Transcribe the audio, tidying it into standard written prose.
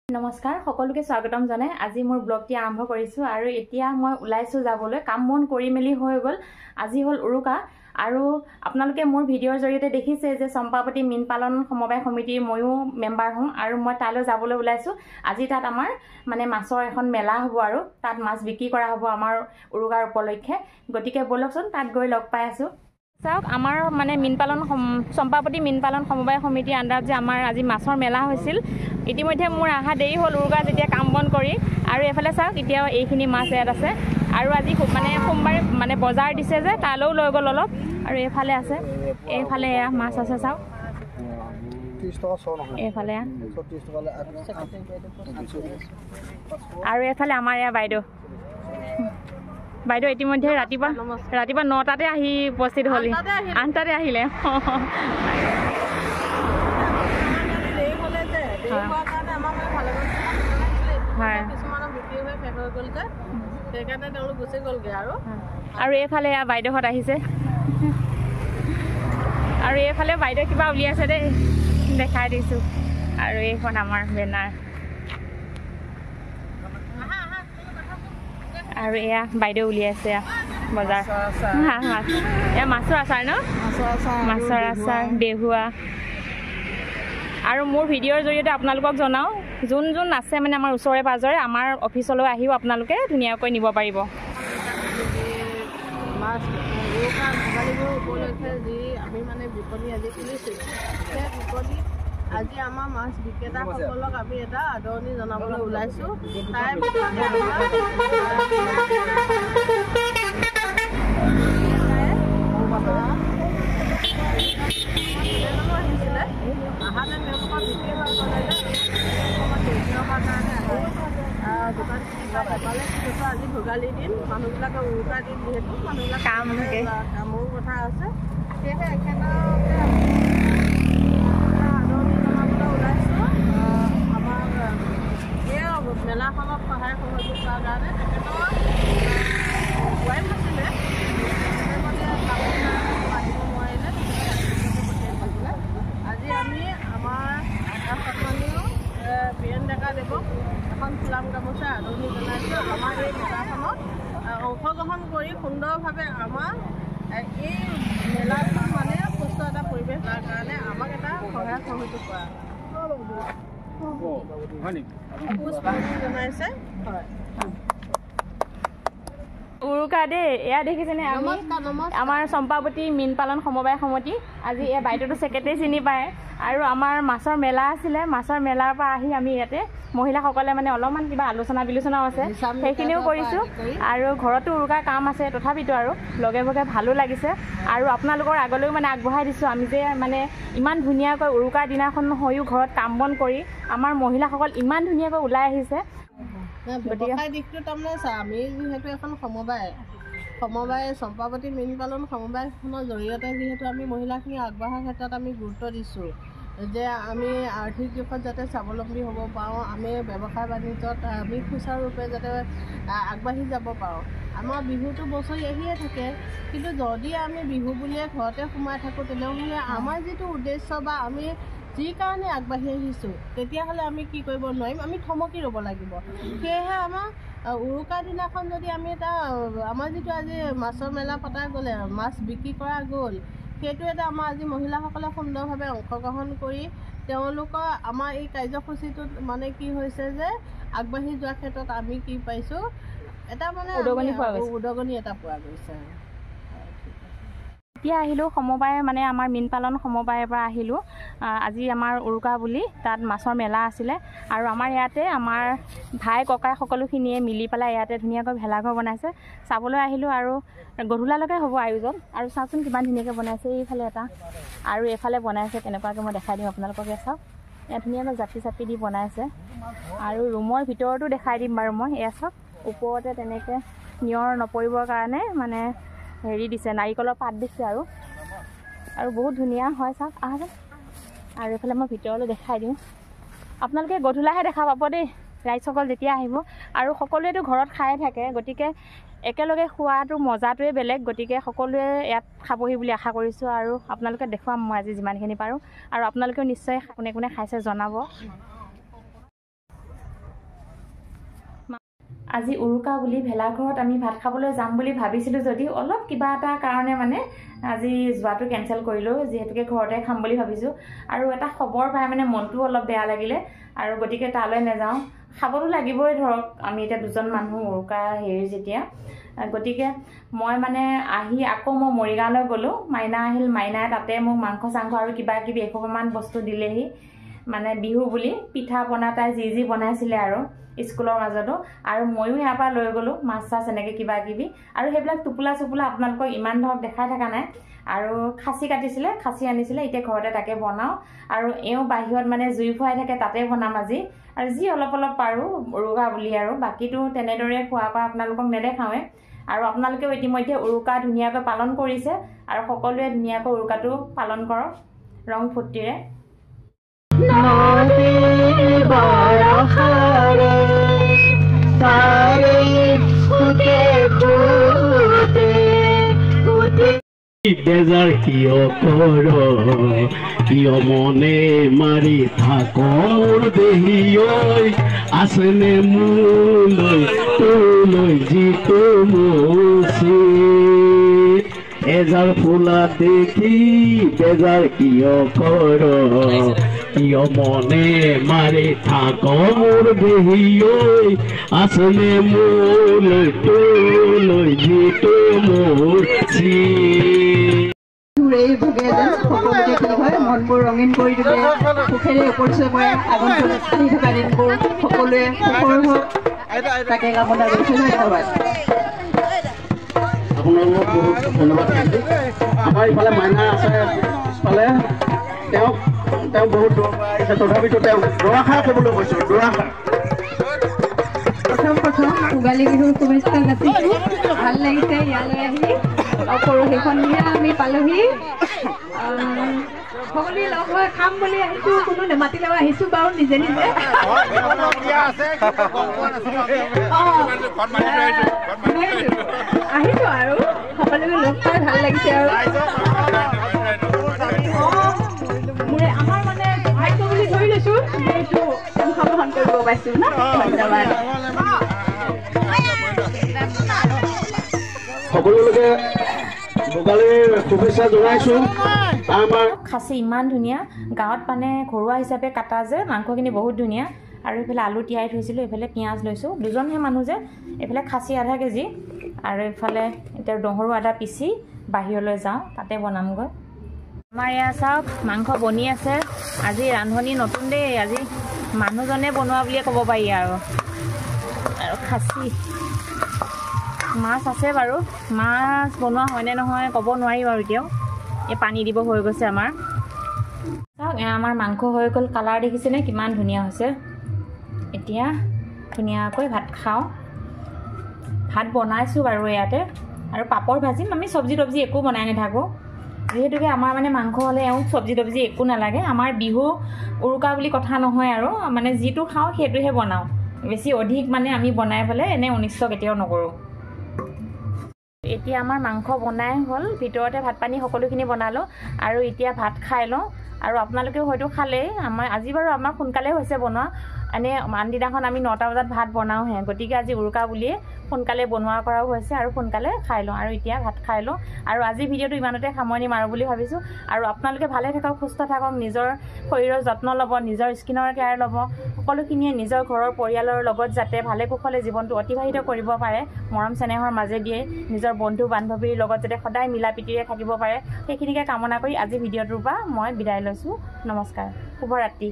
নমস্কাৰ সকলোকে স্বাগতম জনাই আজি মোৰ ব্লগটি আৰম্ভ কৰিছো আৰু এতিয়া মই ওলাইছো যাবলৈ কাম মন কৰি মেলি হৈ গল আজি হল উৰুকা আৰু আপোনালোকে মোৰ ভিডিঅ'ৰ জৰিয়তে দেখিছে যে চম্পাৱতী মীন পালন সমবায় সমিতিৰ ময়ো মেম্বাৰ হওঁ আৰু মই তালৈ যাবলৈ ওলাইছো আজি তাত আমাৰ মানে মাছৰ এখন মেলা হ'ব আৰু তাত মাছ বিক্ৰী কৰা হ'ব আমাৰ উৰুকাৰ উপলক্ষে গতিকে বলকচোন তাত গৈ লগ পাই আছো চাওক আমাৰ মানে মীন পালন চম্পাৱতী মীন পালন সমবায় সমিতিৰ আণ্ডাৰত যে আমাৰ আজি মাছৰ মেলা হৈছিল ইতিমধ্যে মোৰ আহা দেৰি হ'ল উৰুকা যেতিয়া কাম বন কৰি আৰু এফালে চাওক এতিয়াও এইখিনি মাছ ইয়াত আছে আৰু আজি মানে সোমবাৰে মানে বজাৰ দিছে যে তালৈও লৈ গ'ল অলপ আৰু এইফালে আছে এইফালে এয়া মাছ আছে চাওক এইফালে আৰু এইফালে আমাৰ এয়া বাইদেউ ইতিমধ্যে ৰাতিপুৱা 9টাতে আহি উপস্থিত হ'লি 8টাতে আহিলে আৰু এইফালে বাইদেউহঁত আহিছে আৰু এইফালে বাইদেউ কিবা উলিয়াইছে দেই দেখাই দিছোঁ আৰু এইখন আমাৰ বেনাৰ আৰু এয়া বাইদেউ উলিয়াইছে বজাৰ এয়া মাছৰ আচাৰ ন মাছৰ আচাৰ বেহুৱা আৰু মোৰ ভিডিঅ'ৰ জৰিয়তে আপোনালোকক জনাওঁ যোন যোন আছে মানে আমাৰ ওচৰে পাজৰে আমাৰ অফিচলৈ আহিও আপোনালোকে ধুনীয়াকৈ নিব পাৰিব মাছ উৰুকা ভোগালীবোৰ উপলক্ষে যি আমি মানে বিপণী আজি খুলিছোঁ সেই বিপণীত আজি আমাৰ মাছ বিক্ৰেতাসকলক আমি এটা আদৰণি জনাবলৈ ওলাইছোঁ তাই আহিছিলে আহাতে তেওঁলোকৰ বিক্ৰী হৈ গ'লে দোকান আজি ভোগালী দিন মানুহবিলাকৰ উৰুকা দিন যিহেতু মানুহবিলাক কামৰো কথা আছে সেয়েহে এখেতকে আদৰণি জনাবলৈ ওলাইছোঁ আমাৰ এই মেলাখনত সহায় সহযোগ কৰাৰ কাৰণে তেখেতৰ ৱাইফ আছিলে আহিব নোৱাৰিলে আজি আমি আমাৰ সন্মানীয় বীৰেন ডেকা দেৱক এখন ফুলাম গামোচা আদৰণি জনাইছোঁ আমাৰ এই মেলাখনত অংশগ্ৰহণ কৰি সুন্দৰভাৱে আমাৰ এই মেলাখন মানে সুস্থ এটা পৰিৱেশ তাৰ কাৰণে আমাক এটা সহায় সহযোগ কৰা জনাইছে হয় উৰুকা দেই এয়া দেখিছেনে আমাৰ চম্পাৱতী মীন পালন সমবায় সমিতি আজি এই বাইদেউটো ছেক্ৰেটাৰী চিনি পায় আৰু আমাৰ মাছৰ মেলা আছিলে মাছৰ মেলাৰ পৰা আহি আমি ইয়াতে মহিলাসকলে মানে অলপমান কিবা আলোচনাও আছে সেইখিনিও কৰিছোঁ আৰু ঘৰতো উৰুকাৰ কাম আছে তথাপিতো আৰু লগে ভাগে ভালো লাগিছে আৰু আপোনালোকৰ আগলৈও মানে আগবঢ়াই দিছোঁ আমি যে মানে ইমান ধুনীয়াকৈ উৰুকাৰ দিনাখন হৈও ঘৰত কাম বন কৰি আমাৰ মহিলাসকল ইমান ধুনীয়াকৈ ওলাই আহিছে ব্যৱসায় দিশটো তাৰমানে আমি যিহেতু এখন সমবায় চম্পাৱতী মীন পালন সমবায়খনৰ জৰিয়তে যিহেতু আমি মহিলাখিনি আগবঢ়াৰ ক্ষেত্ৰত আমি গুৰুত্ব দিছোঁ যে আমি আৰ্থিক দিশত যাতে স্বাৱলম্বী হ'ব পাৰোঁ আমি ব্যৱসায় বাণিজ্যত আমি সুচাৰুৰূপে যাতে আগবাঢ়ি যাব পাৰোঁ আমাৰ বিহুটো বছৰি আহিয়ে থাকে কিন্তু যদি আমি বিহু বুলিয়ে ঘৰতে সোমাই থাকোঁ তেনেহ'লে আমাৰ যিটো উদ্দেশ্য বা আমি যি কাৰণে আগবাঢ়ি আহিছোঁ তেতিয়াহ'লে আমি কি কৰিব নোৱাৰিম আমি থমকি ৰ'ব লাগিব সেয়েহে আমাৰ উৰুকাৰ দিনাখন যদি আমি এটা আমাৰ যিটো আজি মাছৰ মেলা পতা গ'লে মাছ বিক্ৰী কৰা গ'ল সেইটো এটা আমাৰ আজি মহিলাসকলে সুন্দৰভাৱে অংশগ্ৰহণ কৰি তেওঁলোকৰ আমাৰ এই কাৰ্যসূচীটোত মানে কি হৈছে যে আগবাঢ়ি যোৱাৰ ক্ষেত্ৰত আমি কি পাইছোঁ এটা মানে উদগনি এটা পোৱা গৈছে এতিয়া আহিলোঁ সমবায় মানে আমাৰ মীন পালন সমবায়ৰ পৰা আহিলোঁ আজি আমাৰ উৰুকা বুলি তাত মাছৰ মেলা আছিলে আৰু আমাৰ ইয়াতে আমাৰ ভাই ককাই সকলোখিনিয়ে মিলি পেলাই ইয়াতে ধুনীয়াকৈ ভেলাঘৰ বনাইছে চাবলৈ আহিলোঁ আৰু গধূলালৈকে হ'ব আয়োজন আৰু চাওকচোন কিমান ধুনীয়াকৈ বনাইছে এইফালে এটা আৰু এইফালে বনাইছে কেনেকুৱাকৈ মই দেখাই দিম আপোনালোককে চাওক ইয়াত ধুনীয়াকৈ জাপি দি বনাইছে আৰু ৰুমৰ ভিতৰতো দেখাই দিম বাৰু মই এয়া চাওক ওপৰতে তেনেকৈ নিয়ৰ নপৰিবৰ কাৰণে মানে হেৰি দিছে নাৰিকলৰ পাত দিছে আৰু বহুত ধুনীয়া হয় চাওক আহক আৰু এইফালে মই ভিতৰলৈ দেখাই দিওঁ আপোনালোকে গধূলাহে দেখা পাব দেই ৰাইজসকল যেতিয়া আহিব আৰু সকলোৱেতো ঘৰত খায়ে থাকে গতিকে একেলগে খোৱাটো মজাটোৱে বেলেগ গতিকে সকলোৱে ইয়াত খাবহি বুলি আশা কৰিছোঁ আৰু আপোনালোকে দেখুৱাম মই আজি যিমানখিনি পাৰোঁ আৰু আপোনালোকেও নিশ্চয় কোনে কোনে খাইছে জনাব আজি উৰুকা বুলি ভেলাঘৰত আমি ভাত খাবলৈ যাম বুলি ভাবিছিলোঁ যদিও অলপ কিবা এটা কাৰণে মানে আজি যোৱাটো কেঞ্চেল কৰিলোঁ, যিহেতুকে ঘৰতে খাম বুলি ভাবিছোঁ। আৰু এটা খবৰ পাই মানে মনটো অলপ বেয়া লাগিলে, আৰু গতিকে তালৈ নাযাওঁ। খাবতো লাগিবই, ধৰক আমি এতিয়া দুজন মানুহ উৰুকা হেৰি যেতিয়া, গতিকে মই মানে আহি আকৌ মই মৰিগাঁৱলৈ গ'লোঁ। মাইনা আহিল, মাইনাই তাতে মোক মাংস চাংস আৰু কিবা কিবি এসোপামান বস্তু দিলেহি, মানে বিহু বুলি পিঠা পনা তাই যি বনাইছিলে আৰু স্কুলৰ মাজতো। আৰু ময়ো ইয়াৰ পৰা লৈ গ'লোঁ মাছ চাছ এনেকৈ কিবা কিবি, আৰু সেইবিলাক টোপোলা চোপোলা আপোনালোকক ইমান ধৰক দেখাই থকা নাই। আৰু খাচী কাটিছিলে, খাচী আনিছিলে, এতিয়া ঘৰতে তাকে বনাওঁ। আৰু এওঁ বাহিৰত মানে জুই ফুৱাই থাকে, তাতে বনাম আজি। আৰু যি অলপ অলপ পাৰোঁ উৰুকা বুলি, আৰু বাকীটো তেনেদৰে খোৱা কৰা আপোনালোকক নেদেখাওঁৱে। আৰু আপোনালোকেও ইতিমধ্যে উৰুকা ধুনীয়াকৈ পালন কৰিছে, আৰু সকলোৱে ধুনীয়াকৈ উৰুকাটো পালন কৰক ৰং ফূৰ্তিৰে। বেজাৰ কিয় কৰ, কিয় মনে মাৰি থাক মোৰ দেহি ঐ, আছেনে মোলৈ তোলৈ যিটো মুচি। এজাৰ ফুলা দেখি বেজাৰ কিয় কৰ, কিয় মনে মাৰি থাক মোৰ দেহি ঐ, আছেনে মোলৈ তোলৈ যিটো মুচি। মনবোৰ ৰঙীন কৰি দিলে, সুখেৰে পৰিচয় কৰে আগন্তুক আহি থকা দিনবোৰ সকলোৱে সুখৰ হওক, তাকে কামনা কৰিছোঁ। ধন্যবাদ। আপোনালোকক বহুত ধন্যবাদ থাকিল। আমাৰ ইফালে মাইনা আছে পিছফালে, তেওঁ বহুত দূৰৰ পৰা আহিছে, তথাপিতো তেওঁ দুআষাৰ ক'বলৈ কৈছোঁ, দুআষাৰ। প্ৰথম ভোগালী বিহুৰ শুভেচ্ছা যাচিছোঁ। ভাল লাগিছে ইয়ালৈ আহি, পৰহি সন্ধিয়া আমি পালোহি। সকলোৱে লগ হৈ খাম বুলি আহিছোঁ, কোনো নেমাতিলেও আহিছোঁ বাৰু নিজে নিজে। আহিছোঁ আৰু সকলোকে লগ পাই ভাল লাগিছে। আৰু আমাৰ মানে ভাগ্য বুলি ধৰি লৈছোঁ, যিহেতু অংশগ্ৰহণ কৰিব পাইছোঁ ন। ধন্যবাদ। সকলোকে ভোগালীৰ শুভেচ্ছা জনাইছোঁ। খাচী ইমান ধুনীয়া, গাঁৱত মানে ঘৰুৱা হিচাপে কাটা যে মাংসখিনি বহুত ধুনীয়া। আৰু এইফালে আলু তিয়াই থৈছিলোঁ, এইফালে পিঁয়াজ লৈছোঁ, দুজনহে মানুহ যে। এইফালে খাচী আধা কেজি, আৰু এইফালে এতিয়া নহৰু আদা পিচি বাহিৰলৈ যাওঁ, তাতে বনামগৈ। আমাৰ ইয়াত চাওক মাংস বনি আছে। আজি ৰান্ধনি নতুন দেই, আজি মানুহজনে বনোৱা বুলিয়ে ক'ব পাৰি। আৰু খাচী মাছ আছে বাৰু, মাছ বনোৱা হয়নে নহয় ক'ব নোৱাৰি বাৰু এতিয়াও। এই পানী দিব হৈ গৈছে আমাৰ। চাওক আমাৰ মাংস হৈ গ'ল, কালাৰ দেখিছেনে কিমান ধুনীয়া হৈছে। এতিয়া ধুনীয়াকৈ ভাত খাওঁ। ভাত বনাইছোঁ বাৰু ইয়াতে, আৰু পাপৰ ভাজিম। আমি চব্জি তব্জি একো বনাই নাথাকোঁ, যিহেতুকে আমাৰ মানে মাংস হ'লে এওঁ চব্জি তব্জি একো নালাগে। আমাৰ বিহু উৰুকা বুলি কথা নহয়, আৰু মানে যিটো খাওঁ সেইটোহে বনাওঁ। বেছি অধিক মানে আমি বনাই পেলাই এনে অনিষ্ট কেতিয়াও নকৰোঁ। এতিয়া আমাৰ মাংস বনাই হ'ল, ভিতৰতে ভাত পানী সকলোখিনি বনালোঁ, আৰু এতিয়া ভাত খাই লওঁ। আৰু আপোনালোকেও হয়তো খালেই। আজি বাৰু আমাৰ সোনকালে হৈছে বনোৱা। এনেই আনদিনাখন আমি 9টা বজাত ভাত বনাওঁহে, গতিকে আজি উৰুকা বুলিয়ে সোনকালে বনোৱা কৰাও হৈছে, আৰু সোনকালে খাই লওঁ। আৰু এতিয়া ভাত খাই লওঁ, আৰু আজি ভিডিঅ'টো ইমানতে সামৰণি মাৰোঁ বুলি ভাবিছোঁ। আৰু আপোনালোকে ভালে থাকক, সুস্থ থাকক, নিজৰ শৰীৰৰ যত্ন ল'ব, নিজৰ স্কিনৰ কেয়াৰ ল'ব। সকলোখিনিয়ে নিজৰ ঘৰৰ পৰিয়ালৰ লগত যাতে ভালে কুশলে জীৱনটো অতিবাহিত কৰিব পাৰে, মৰম চেনেহৰ মাজেদিয়ে নিজৰ বন্ধু বান্ধৱীৰ লগত যাতে সদায় মিলা প্ৰীতিৰে থাকিব পাৰে, সেইখিনিকে কামনা কৰি আজি ভিডিঅ'টোৰ পৰা মই বিদায় লৈছোঁ। নমস্কাৰ, শুভৰাত্ৰি।